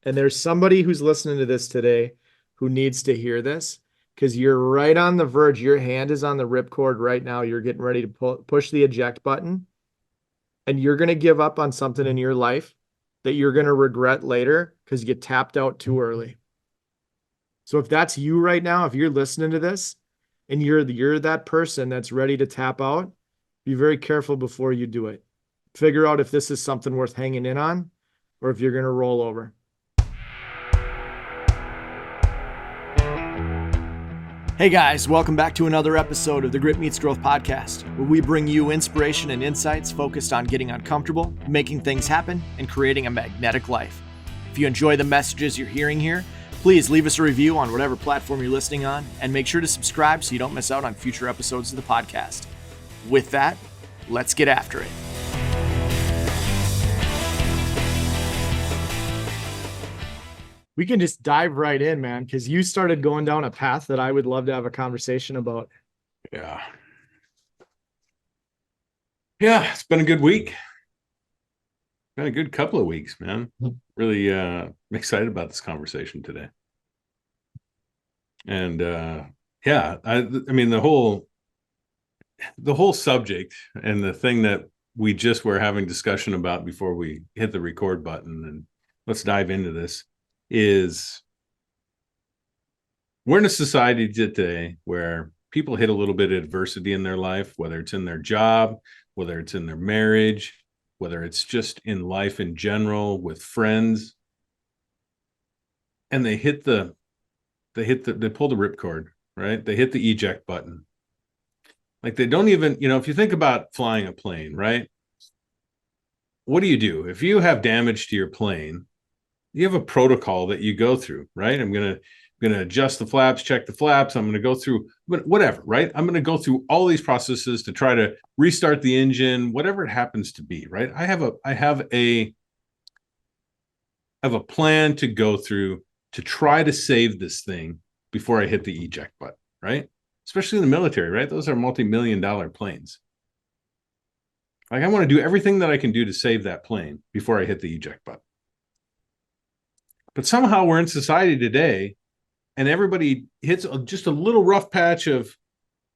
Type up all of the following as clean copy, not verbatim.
And there's somebody who's listening to this today who needs to hear this because you're right on the verge. Your hand is on the ripcord right now. You're getting ready to push the eject button, and you're going to give up on something in your life that you're going to regret later because you tapped out too early. So if that's you right now, if you're listening to this and you're that person that's ready to tap out, be very careful before you do it. Figure out if this is something worth hanging in on or if you're going to roll over. Hey guys, welcome back to another episode of the Grit Meets Growth podcast, where we bring you inspiration and insights focused on getting uncomfortable, making things happen, and creating a magnetic life. If you enjoy the messages you're hearing here, please leave us a review on whatever platform you're listening on, and make sure to subscribe so you don't miss out on future episodes of the podcast. With that, let's get after it. We can just dive right in, man, because you started going down a path that I would love to have a conversation about. Yeah. Yeah, it's been a good week. Been a good couple of weeks, man. Really excited about this conversation today. And yeah, I mean the whole subject and the thing that we just were having discussion about before we hit the record button, and let's dive into this, is we're in a society today where people hit a little bit of adversity in their life, whether it's in their job, whether it's in their marriage, whether it's just in life in general with friends, and they pull the ripcord, right? They hit the eject button. Like they don't even, if you think about flying a plane, right? What do? If you have damage to your plane, you have a protocol that you go through, right? I'm going to adjust the flaps, check the flaps. I'm going to go through whatever, right? I'm going to go through all these processes to try to restart the engine, whatever it happens to be, right? I have a plan to go through to try to save this thing before I hit the eject button, right? Especially in the military, right? Those are multi-million-dollar planes. Like I want to do everything that I can do to save that plane before I hit the eject button. But somehow we're in society today and everybody hits just a little rough patch of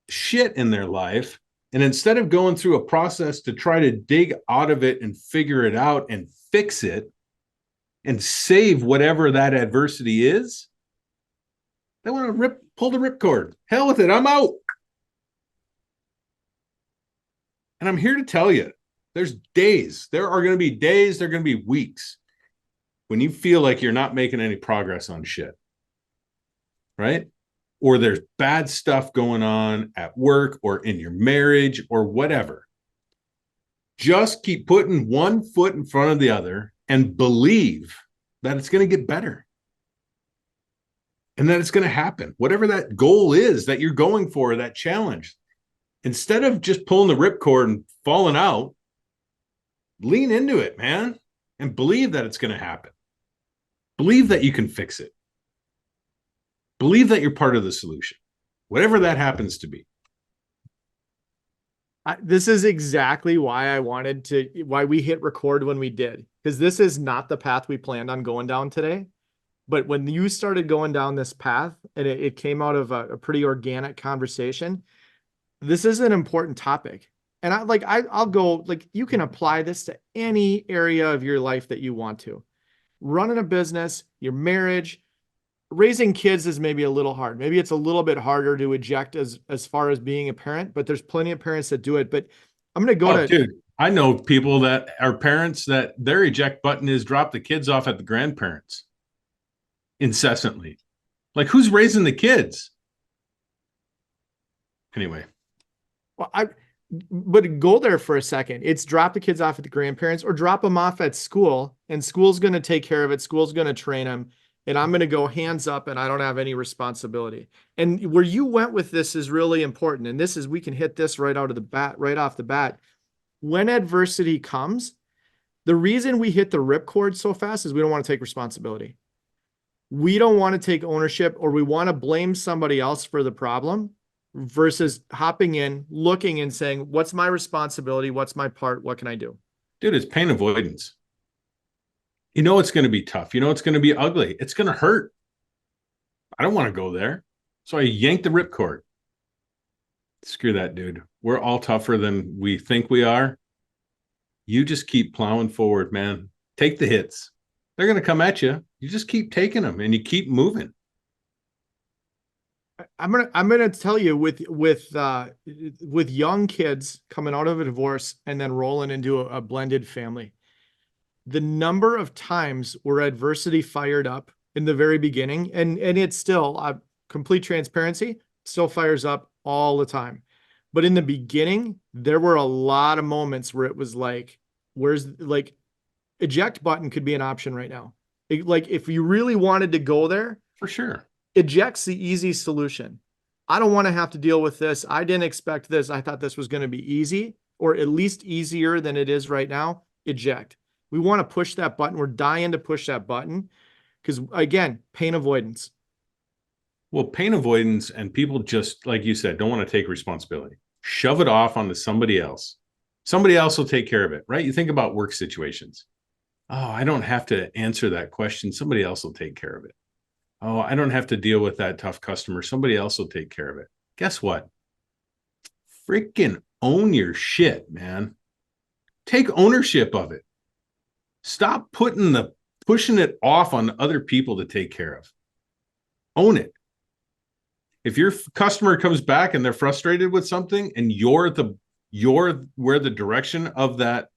shit in their life. And instead of going through a process to try to dig out of it and figure it out and fix it and save whatever that adversity is, they want to pull the ripcord. Hell with it. I'm out. And I'm here to tell you, there are going to be days, there are going to be weeks when you feel like you're not making any progress on shit, right? Or there's bad stuff going on at work or in your marriage or whatever. Just keep putting one foot in front of the other and believe that it's going to get better and that it's going to happen. Whatever that goal is that you're going for, that challenge, instead of just pulling the ripcord and falling out, lean into it, man, and believe that it's going to happen. Believe that you can fix it. Believe that you're part of the solution, whatever that happens to be. This is exactly why why we hit record when we did, because this is not the path we planned on going down today. But when you started going down this path and it came out of a pretty organic conversation, this is an important topic. And I'll go, like, you can apply this to any area of your life that you want to. Running a business, your marriage, raising kids is maybe a little hard. Maybe it's a little bit harder to eject as far as being a parent, but there's plenty of parents that do it. But I'm going to go Dude, I know people that are parents that their eject button is drop the kids off at the grandparents incessantly. Like, who's raising the kids? Anyway. Well, but go there for a second. It's drop the kids off at the grandparents or drop them off at school, and school's going to take care of it. School's going to train them, and I'm going to go hands up and I don't have any responsibility. And where you went with this is really important. And we can hit this right off the bat. When adversity comes, the reason we hit the ripcord so fast is we don't want to take responsibility. We don't want to take ownership, or we want to blame somebody else for the problem, versus hopping in, looking and saying, what's my responsibility? What's my part? What can I do? Dude, it's pain avoidance. You know it's going to be tough. You know it's going to be ugly. It's going to hurt. I don't want to go there. So I yanked the ripcord. Screw that, dude. We're all tougher than we think we are. You just keep plowing forward, man. Take the hits. They're going to come at you. You just keep taking them and you keep moving. I'm gonna tell you with young kids coming out of a divorce and then rolling into a blended family, the number of times where adversity fired up in the very beginning, and it's still complete transparency, still fires up all the time. But in the beginning, there were a lot of moments where it was like, where's like eject button could be an option right now. Like if you really wanted to go there, For sure. eject's the easy solution. I don't want to have to deal with this. I didn't expect this. I thought this was going to be easy, or at least easier than it is right now. Eject. We want to push that button. We're dying to push that button because, again, pain avoidance. Well, pain avoidance and people just, like you said, don't want to take responsibility. Shove it off onto somebody else. Somebody else will take care of it, right? You think about work situations. Oh, I don't have to answer that question. Somebody else will take care of it. Oh, I don't have to deal with that tough customer. Somebody else will take care of it. Guess what? Freaking own your shit, man. Take ownership of it. Stop pushing it off on other people to take care of. Own it. If your customer comes back and they're frustrated with something and you're where the direction of that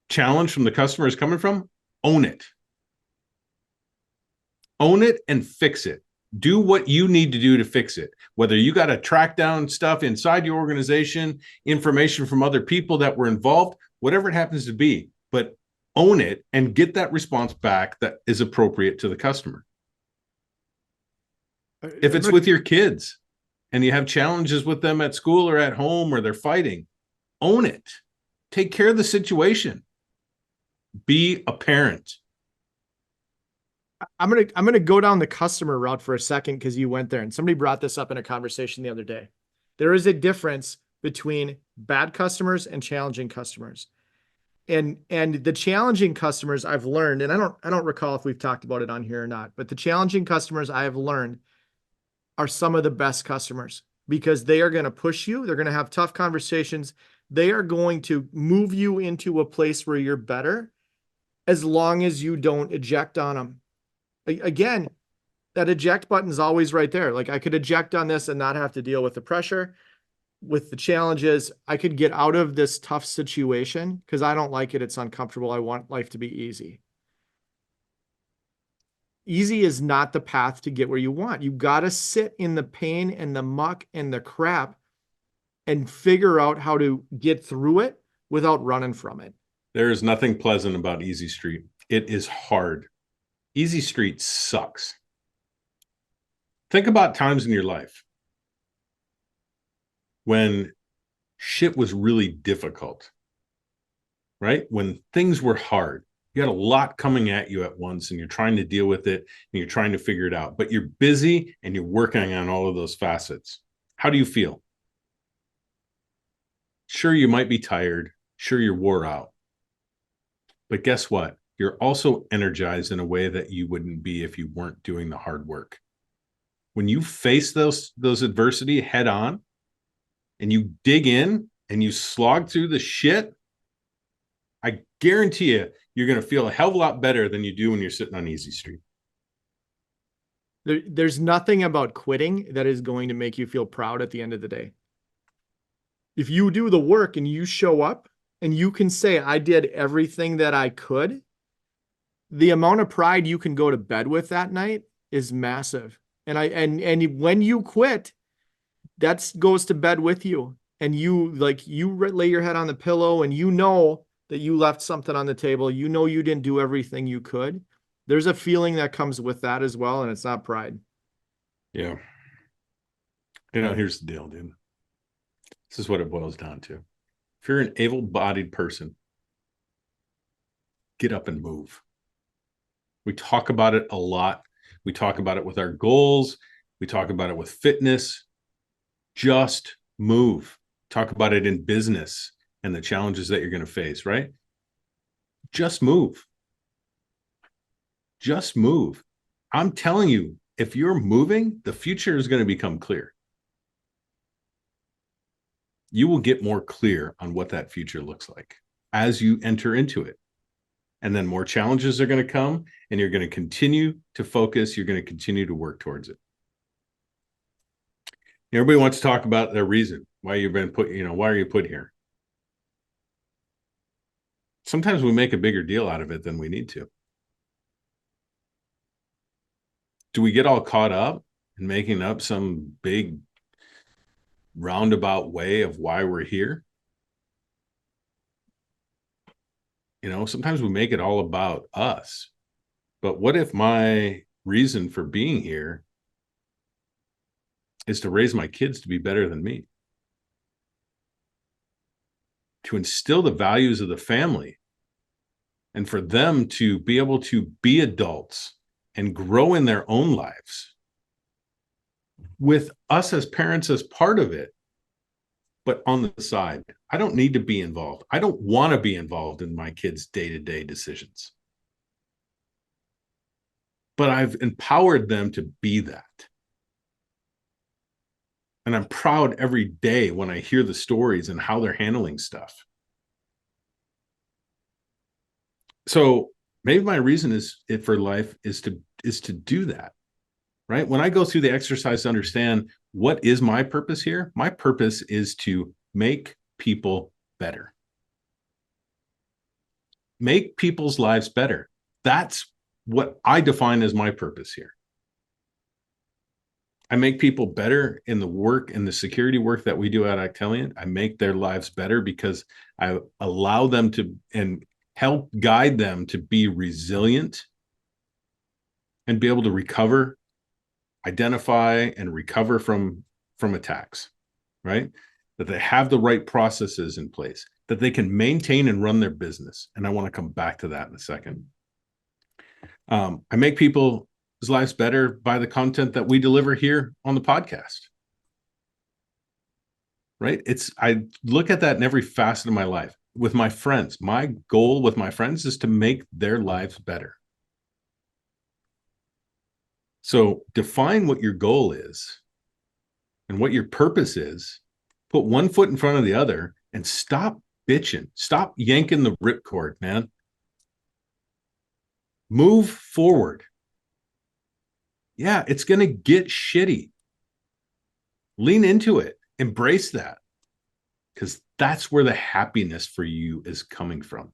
challenge from the customer is coming from, own it. Own it and fix it. Do what you need to do to fix it. Whether you got to track down stuff inside your organization, information from other people that were involved, whatever it happens to be, but own it and get that response back that is appropriate to the customer. If it's with your kids and you have challenges with them at school or at home or they're fighting, own it. Take care of the situation. Be a parent. I'm gonna go down the customer route for a second because you went there and somebody brought this up in a conversation the other day. There is a difference between bad customers and challenging customers. And the challenging customers I've learned, and I don't recall if we've talked about it on here or not, but the challenging customers I have learned are some of the best customers because they are going to push you. They're going to have tough conversations. They are going to move you into a place where you're better as long as you don't eject on them. Again, that eject button is always right there. Like I could eject on this and not have to deal with the pressure, with the challenges. I could get out of this tough situation because I don't like it. It's uncomfortable. I want life to be easy. Easy is not the path to get where you want. You got to sit in the pain and the muck and the crap and figure out how to get through it without running from it. There is nothing pleasant about Easy Street. It is hard. Easy Street sucks. Think about times in your life when shit was really difficult, right? When things were hard. You had a lot coming at you at once and you're trying to deal with it and you're trying to figure it out, but you're busy and you're working on all of those facets. How do you feel? Sure, you might be tired. Sure, you're wore out. But guess what? You're also energized in a way that you wouldn't be if you weren't doing the hard work. When you face those adversity head on and you dig in and you slog through the shit, I guarantee you, you're going to feel a hell of a lot better than you do when you're sitting on Easy Street. There's nothing about quitting that is going to make you feel proud at the end of the day. If you do the work and you show up and you can say, I did everything that I could, the amount of pride you can go to bed with that night is massive. And when you quit, that goes to bed with you. And you lay your head on the pillow and you know that you left something on the table. You know you didn't do everything you could. There's a feeling that comes with that as well, and it's not pride. Yeah. Here's the deal, dude. This is what it boils down to. If you're an able-bodied person, get up and move. We talk about it a lot. We talk about it with our goals. We talk about it with fitness. Just move. Talk about it in business and the challenges that you're going to face, right? Just move. Just move. I'm telling you, if you're moving, the future is going to become clear. You will get more clear on what that future looks like as you enter into it. And then more challenges are going to come, and you're going to continue to focus. You're going to continue to work towards it. Everybody wants to talk about their reason why you've been put, why are you put here? Sometimes we make a bigger deal out of it than we need to. Do we get all caught up in making up some big roundabout way of why we're here? Sometimes we make it all about us. But what if my reason for being here is to raise my kids to be better than me? To instill the values of the family and for them to be able to be adults and grow in their own lives with us as parents as part of it, but on the side. I don't need to be involved. I don't want to be involved in my kids' day-to-day decisions. But I've empowered them to be that. And I'm proud every day when I hear the stories and how they're handling stuff. So maybe my reason for life is to do that, right? When I go through the exercise to understand what is my purpose here, my purpose is to make people better. Make people's lives better. That's what I define as my purpose here. I make people better in the work and the security work that we do at Actelion. I make their lives better because I allow them to and help guide them to be resilient and be able to recover, identify and recover from attacks, right? That they have the right processes in place, that they can maintain and run their business. And I want to come back to that in a second. I make people's lives better by the content that we deliver here on the podcast, right? I look at that in every facet of my life. With my friends, my goal with my friends is to make their lives better. So define what your goal is and what your purpose is. Put one foot in front of the other and stop bitching. Stop yanking the ripcord, man. Move forward. Yeah, it's going to get shitty. Lean into it. Embrace that. Because that's where the happiness for you is coming from.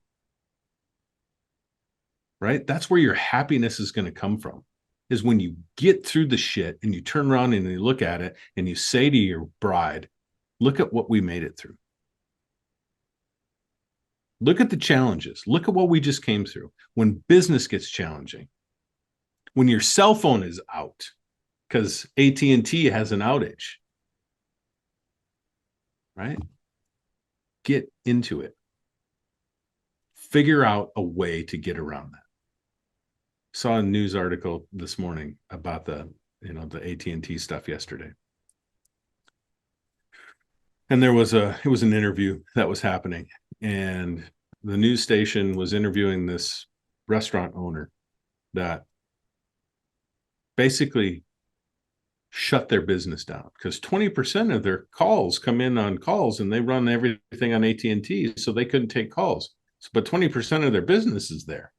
Right? That's where your happiness is going to come from. Is when you get through the shit and you turn around and you look at it and you say to your bride, look at what we made it through. Look at the challenges. Look at what we just came through. When business gets challenging, when your cell phone is out because AT&T has an outage, right? Get into it. Figure out a way to get around that. Saw a news article this morning about the AT&T stuff yesterday. And it was an interview that was happening, and the news station was interviewing this restaurant owner that basically shut their business down because 20% of their calls come in on calls and they run everything on AT&T, so they couldn't take calls. But 20% of their business is there.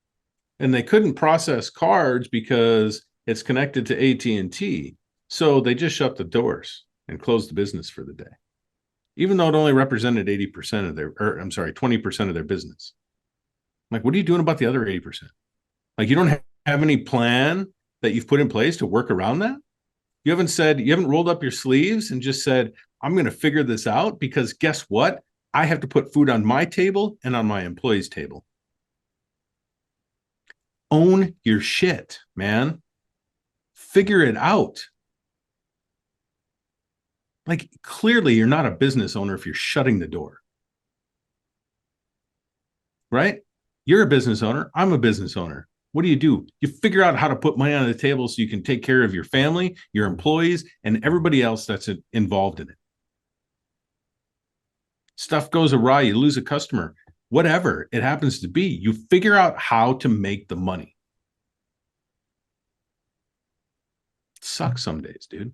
And they couldn't process cards because it's connected to AT&T. So they just shut the doors and closed the business for the day, even though it only represented 20% of their business. I'm like, what are you doing about the other 80%? Like, you don't have any plan that you've put in place to work around that? You haven't rolled up your sleeves and just said, I'm going to figure this out because guess what? I have to put food on my table and on my employees' table. Own your shit, man. Figure it out. Like, clearly you're not a business owner if you're shutting the door. Right? You're a business owner. I'm a business owner. What do? You figure out how to put money on the table so you can take care of your family, your employees, and everybody else that's involved in it. Stuff goes awry. You lose a customer. whatever it happens to be. You figure out how to make the money. It sucks some days, dude.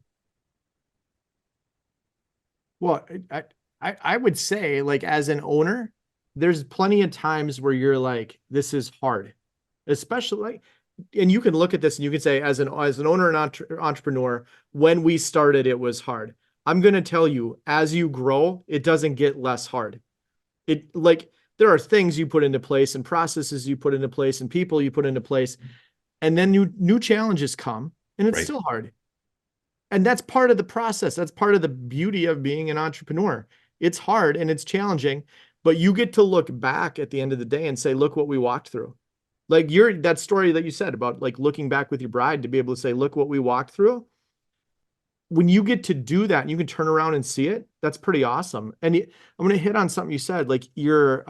Well, I would say, like, as an owner, there's plenty of times where you're like, this is hard, especially like, and you can look at this and you can say, as an owner and entrepreneur, when we started, it was hard. I'm going to tell you, as you grow, it doesn't get less hard. It like there are things you put into place and processes you put into place and people you put into place, and then new challenges come, and it's Right. still hard. And that's part of the process. That's part of the beauty of being an entrepreneur. It's hard and it's challenging, but you get to look back at the end of the day and say, look what we walked through. Like that story that you said about like looking back with your bride to be able to say, look what we walked through. When you get to do that and you can turn around and see it, that's pretty awesome. And I'm going to hit on something you said, like your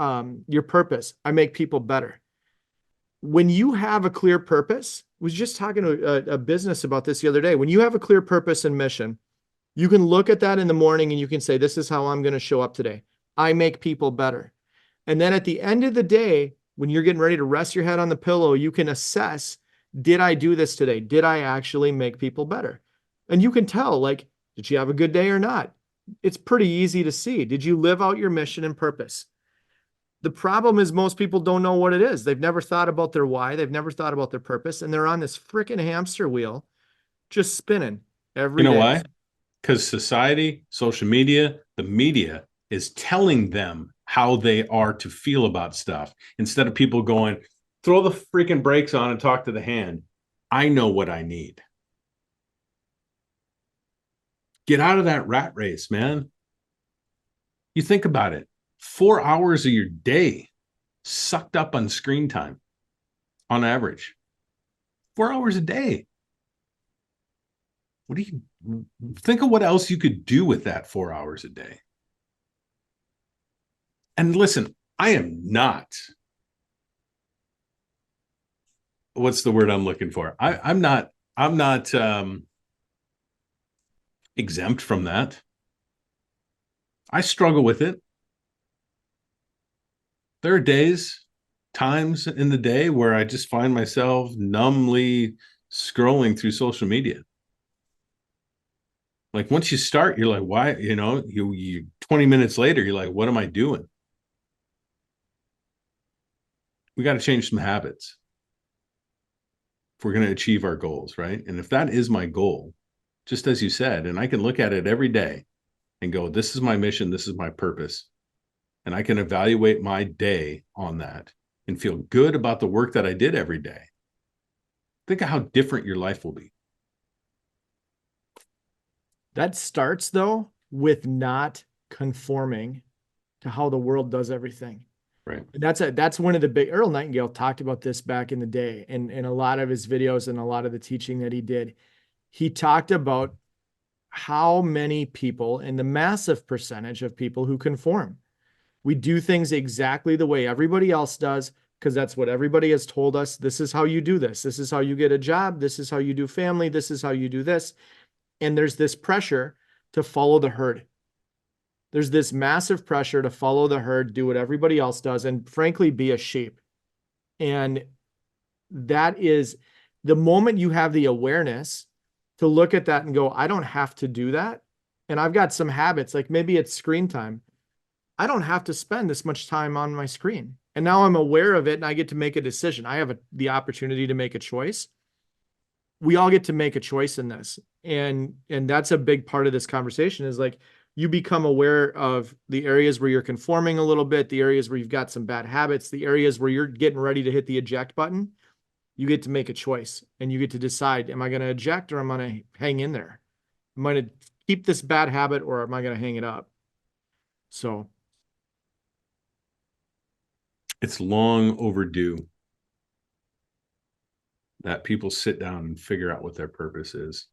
purpose. I make people better. When you have a clear purpose, I was just talking to a business about this the other day. When you have a clear purpose and mission, you can look at that in the morning and you can say, this is how I'm going to show up today. I make people better. And then at the end of the day, when you're getting ready to rest your head on the pillow, you can assess, did I do this today? Did I actually make people better? And you can tell, like, did you have a good day or not? It's pretty easy to see. Did you live out your mission and purpose? The problem is most people don't know what it is. They've never thought about their why. They've never thought about their purpose. And they're on this freaking hamster wheel just spinning You every know day. why? Because society, social media, the media is telling them how they are to feel about stuff instead of people going, throw the freaking brakes on and talk to the hand. I know what I need. Get out of that rat race, man. You think about it. 4 hours of your day sucked up on screen time on average. 4 hours a day. What do you think of what else you could do with that 4 hours a day? And listen, I am not, what's the word I'm looking for? I'm not exempt from that. I struggle with it. There are days, times in the day where I just find myself numbly scrolling through social media. Like once you start, you're like, why? You 20 minutes later, you're like, what am I doing? We got to change some habits if we're going to achieve our goals, right? And if that is my goal, just as you said, and I can look at it every day and go, this is my mission, this is my purpose. And I can evaluate my day on that and feel good about the work that I did every day. Think of how different your life will be. That starts though with not conforming to how the world does everything. Right. That's one of the big Earl Nightingale talked about this back in the day and in a lot of his videos and a lot of the teaching that he did. He talked about how many people and the massive percentage of people who conform. We do things exactly the way everybody else does because that's what everybody has told us. This is how you do this. This is how you get a job. This is how you do family. This is how you do this. And there's this pressure to follow the herd. There's this massive pressure to follow the herd, do what everybody else does, and frankly, be a sheep. And that is the moment you have the awareness to look at that and go, I don't have to do that. And I've got some habits, like maybe it's screen time. I don't have to spend this much time on my screen. And now I'm aware of it and I get to make a decision. I have the opportunity to make a choice. We all get to make a choice in this. And that's a big part of this conversation is like, you become aware of the areas where you're conforming a little bit, the areas where you've got some bad habits, the areas where you're getting ready to hit the eject button. You get to make a choice and you get to decide, am I going to eject or am I going to hang in there? Am I going to keep this bad habit or am I going to hang it up? So It's long overdue that people sit down and figure out what their purpose is.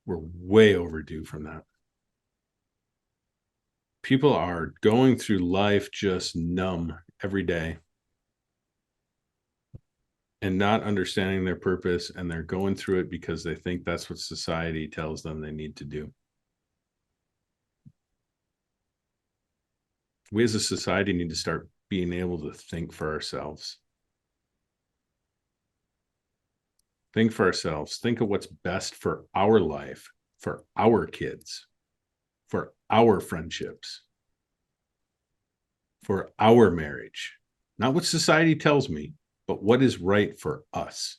We're way overdue from that. People are going through life just numb every day and not understanding their purpose, and they're going through it because they think that's what society tells them they need to do. We as a society need to start being able to think for ourselves. Think for ourselves. Think of what's best for our life, for our kids, for our friendships, for our marriage. Not what society tells me, but what is right for us.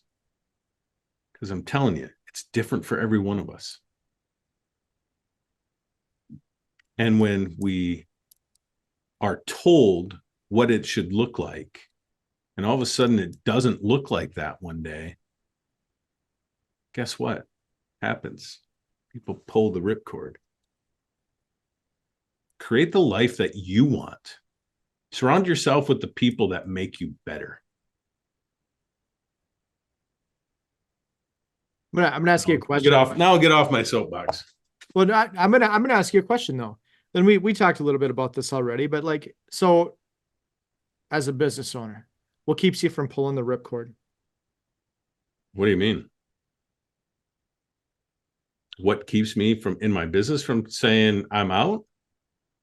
Because I'm telling you, it's different for every one of us. And when we are told what it should look like, and all of a sudden it doesn't look like that one day, guess what happens? People pull the ripcord. Create the life that you want. Surround yourself with the people that make you better. I'm gonna ask you a question. Now I'll get off my soapbox. Well, I'm gonna ask you a question though. Then we talked a little bit about this already, but like, so as a business owner, what keeps you from pulling the ripcord? What do you mean? What keeps me from in my business from saying I'm out?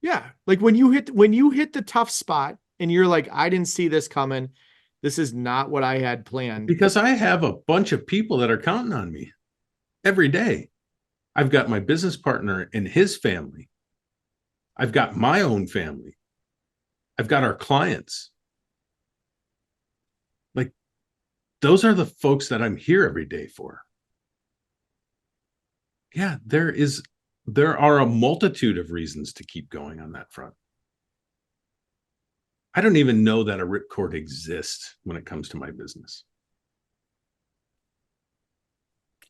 Yeah, like when you hit the tough spot and you're like, I didn't see this coming. This is not what I had planned. Because I have a bunch of people that are counting on me every day. I've got my business partner and his family. I've got my own family. I've got our clients. Like, those are the folks that I'm here every day for. Yeah, there are a multitude of reasons to keep going on that front. I don't even know that a ripcord exists when it comes to my business.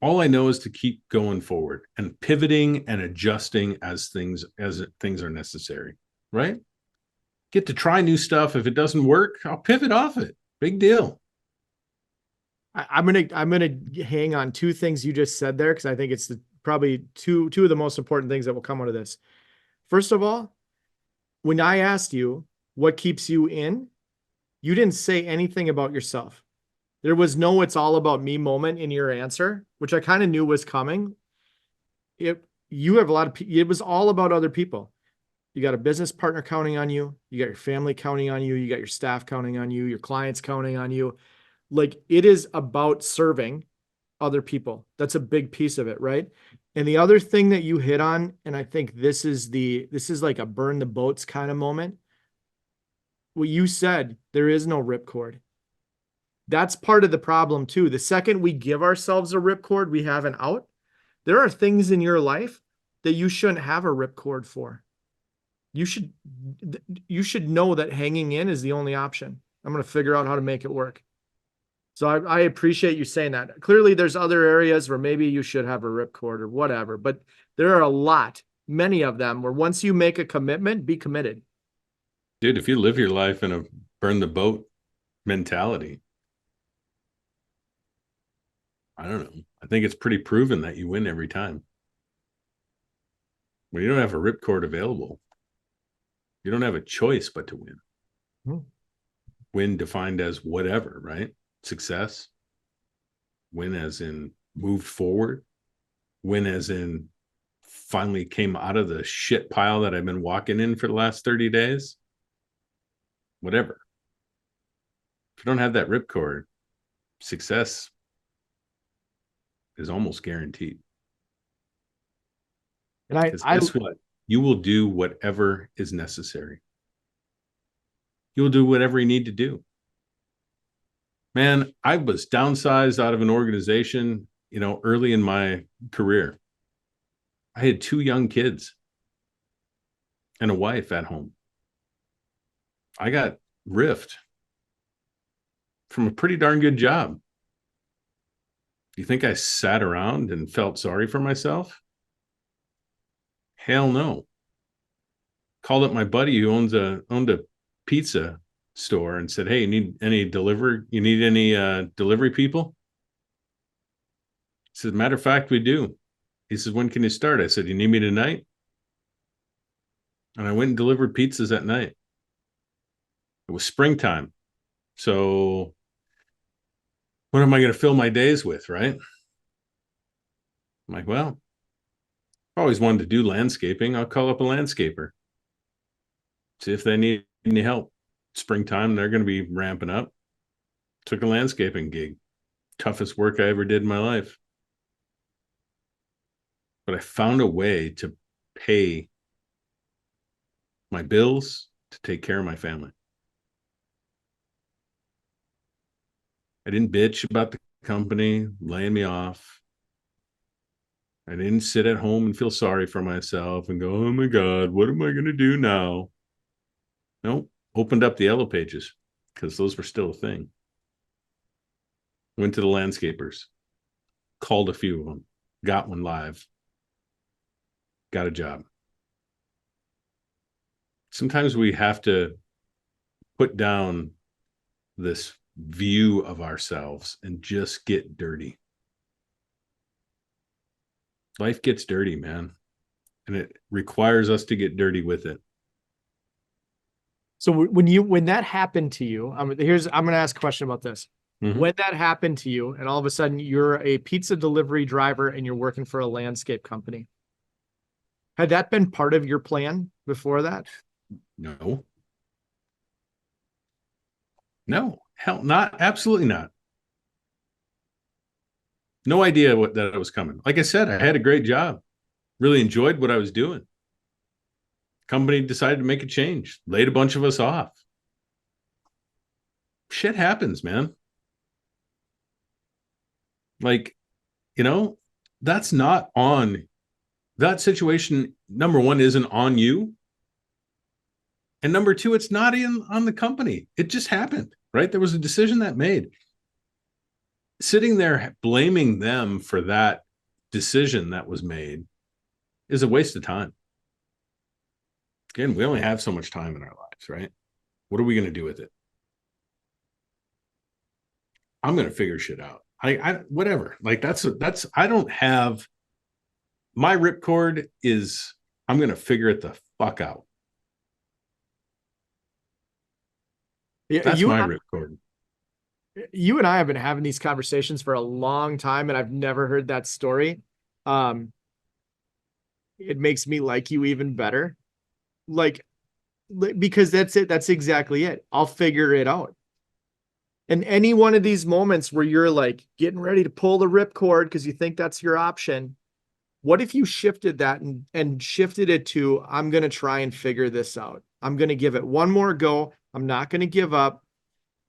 All I know is to keep going forward and pivoting and adjusting as things are necessary, right? Get to try new stuff. If it doesn't work, I'll pivot off it. Big deal. I'm gonna hang on two things you just said there because I think it's probably two of the most important things that will come out of this. First of all, when I asked you what keeps you in, you didn't say anything about yourself. There was no "it's all about me" moment in your answer, which I kind of knew was coming. You have a lot of it was all about other people. You got a business partner counting on you, you got your family counting on you, you got your staff counting on you, your clients counting on you. Like, it is about serving other people. That's a big piece of it, right? And the other thing that you hit on, and I think this is like a burn the boats kind of moment. What you said, there is no ripcord. That's part of the problem too. The second we give ourselves a ripcord, we have an out. There are things in your life that you shouldn't have a ripcord for. You should know that hanging in is the only option. I'm going to figure out how to make it work. So I appreciate you saying that. Clearly, there's other areas where maybe you should have a ripcord or whatever, but there are many of them where once you make a commitment, be committed. Dude, if you live your life in a burn the boat mentality, I don't know. I think it's pretty proven that you win every time. When you don't have a ripcord available, you don't have a choice but to win. Hmm. Win defined as whatever, right? Success. Win as in moved forward. Win as in finally came out of the shit pile that I've been walking in for the last 30 days. Whatever. If you don't have that ripcord, success is almost guaranteed. And Because guess what? You will do whatever is necessary. You will do whatever you need to do. Man, I was downsized out of an organization, early in my career. I had 2 young kids and a wife at home. I got riffed from a pretty darn good job. Do you think I sat around and felt sorry for myself? Hell no. Called up my buddy who owned a pizza store and said, "Hey, you need any delivery people?" He said, "Matter of fact, we do." He says, "When can you start?" I said, "You need me tonight?" And I went and delivered pizzas at night. It was springtime. So what am I going to fill my days with, right? I'm like, well, I always wanted to do landscaping. I'll call up a landscaper. See if they need any help. Springtime, they're going to be ramping up. Took a landscaping gig. Toughest work I ever did in my life. But I found a way to pay my bills, to take care of my family. I didn't bitch about the company laying me off. I didn't sit at home and feel sorry for myself and go, oh my God, what am I going to do now? Nope. Opened up the yellow pages because those were still a thing. Went to the landscapers, called a few of them, got one live, got a job. Sometimes we have to put down this view of ourselves and just get dirty. Life gets dirty, man. And it requires us to get dirty with it. So when that happened to you, I'm going to ask a question about this. Mm-hmm. When that happened to you, and all of a sudden you're a pizza delivery driver and you're working for a landscape company, had that been part of your plan before that? No. No. Hell, not. Absolutely not. No idea that was coming. Like I said, I had a great job. Really enjoyed what I was doing. Company decided to make a change, laid a bunch of us off. Shit happens, man. Like, that's not on that situation. Number one, isn't on you. And number two, it's not on the company. It just happened, right? There was a decision that made. Sitting there blaming them for that decision that was made is a waste of time. Again, we only have so much time in our lives, right? What are we going to do with it? I'm going to figure shit out. I whatever. Like that's I don't have my ripcord is I'm going to figure it the fuck out. Yeah, That's my ripcord. You and I have been having these conversations for a long time, and I've never heard that story. It makes me like you even better. Like, because that's it. That's exactly it. I'll figure it out. And any one of these moments where you're like getting ready to pull the ripcord because you think that's your option, what if you shifted that and shifted it to, I'm going to try and figure this out. I'm going to give it one more go. I'm not going to give up.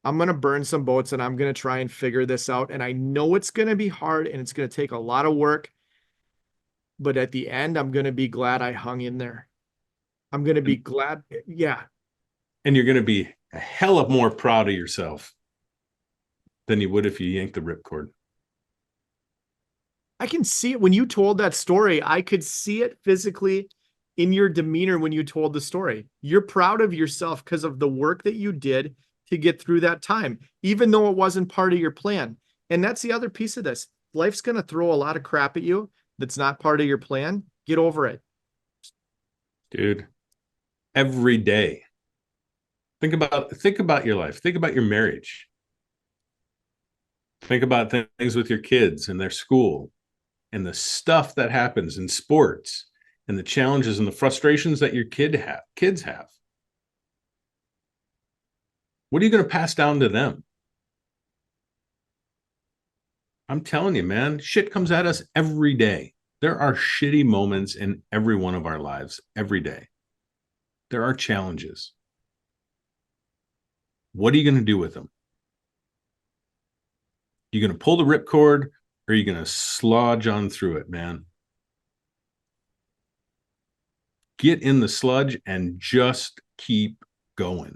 I'm going to burn some boats and I'm going to try and figure this out. And I know it's going to be hard and it's going to take a lot of work. But at the end, I'm going to be glad I hung in there. I'm going to be glad. Yeah. And you're going to be a hell of more proud of yourself than you would if you yanked the ripcord. I can see it when you told that story. I could see it physically in your demeanor when you told the story. You're proud of yourself because of the work that you did to get through that time, even though it wasn't part of your plan. And that's the other piece of this. Life's going to throw a lot of crap at you that's not part of your plan. Get over it. Dude, every day. Think about your life. Think about your marriage. Think about things with your kids and their school and the stuff that happens in sports and the challenges and the frustrations that your kids have. What are you going to pass down to them? I'm telling you, man, shit comes at us every day. There are shitty moments in every one of our lives every day. There are challenges. What are you going to do with them? You going to pull the ripcord or are you going to sludge on through it, man? Get in the sludge and just keep going.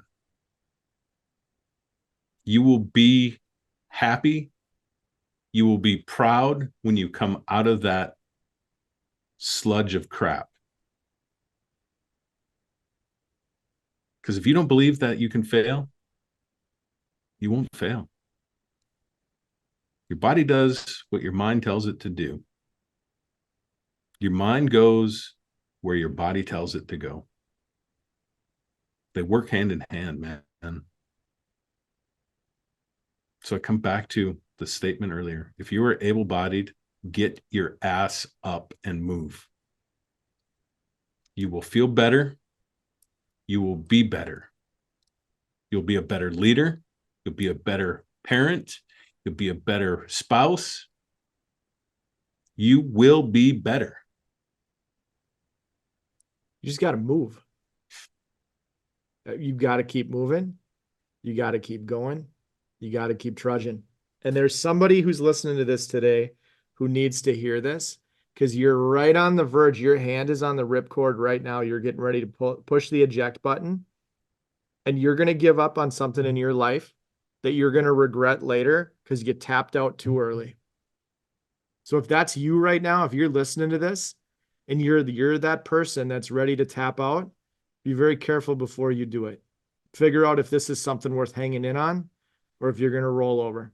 You will be happy. You will be proud when you come out of that sludge of crap. Because if you don't believe that you can fail, you won't fail. Your body does what your mind tells it to do. Your mind goes where your body tells it to go. They work hand in hand, man. So I come back to the statement earlier. If you are able-bodied, get your ass up and move. You will feel better. you will be better. You'll be a better leader. You'll be a better parent. You'll be a better spouse. You will be better. You just got to move. You've got to keep moving. You got to keep going. You got to keep trudging. And there's somebody who's listening to this today who needs to hear this, because you're right on the verge. Your hand is on the ripcord right now. You're getting ready to push the eject button, and you're going to give up on something in your life that you're going to regret later because you tapped out too early. So if that's you right now, if you're listening to this and you're that person that's ready to tap out, be very careful before you do it. Figure out if this is something worth hanging in on or if you're going to roll over.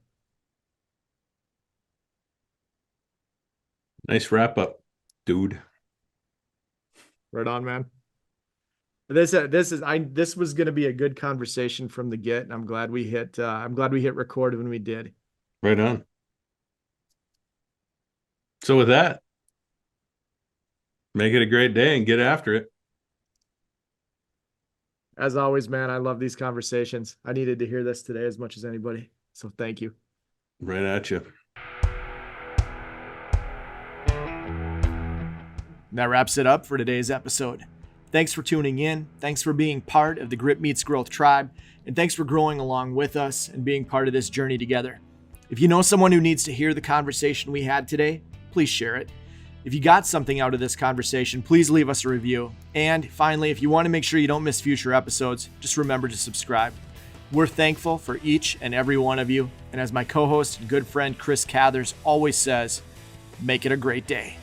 Nice wrap up, dude. Right on, man. This was going to be a good conversation from the get, and I'm glad we hit record when we did. Right on. So with that, make it a great day and get after it. As always, man, I love these conversations. I needed to hear this today as much as anybody. So thank you. Right at you. That wraps it up for today's episode. Thanks for tuning in. Thanks for being part of the Grit Meets Growth tribe. And thanks for growing along with us and being part of this journey together. If you know someone who needs to hear the conversation we had today, please share it. If you got something out of this conversation, please leave us a review. And finally, if you want to make sure you don't miss future episodes, just remember to subscribe. We're thankful for each and every one of you. And as my co-host and good friend Chris Cathers always says, make it a great day.